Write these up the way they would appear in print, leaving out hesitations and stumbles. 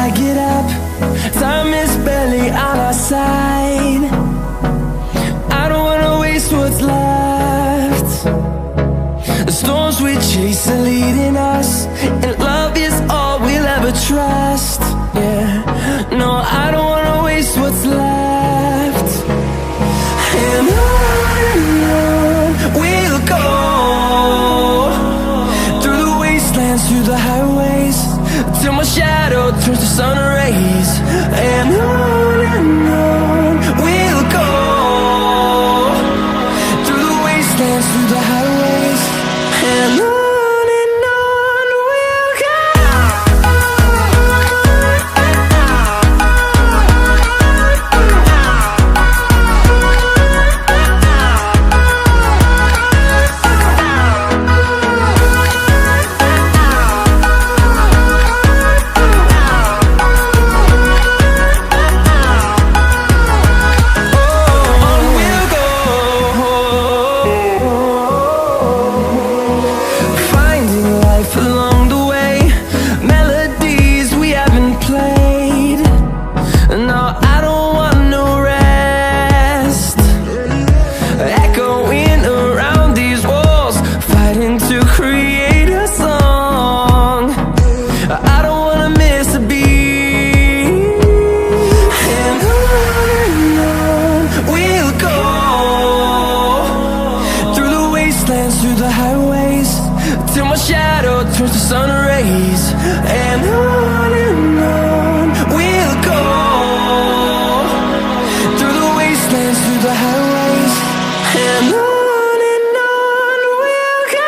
I get up, time is barely on our side. I don't wanna waste what's left. The storms we chase are leading us, and love is all we'll ever trust. Yeah, no, I don't wanna waste what's left. And on we'll go, through the wastelands, through the highways, till my shadow turns to sun rays. And on we'll go, through the wastelands, through the highways, and on we'll go. Through the highways, till my shadow turns to sun rays. And on we'll go, through the wastelands, through the highways, and on we'll go.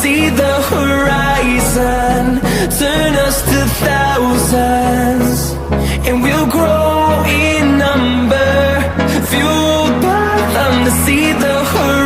See the horizon, turn us to thousands, and we'll grow in number, fueled by them to see the horizon.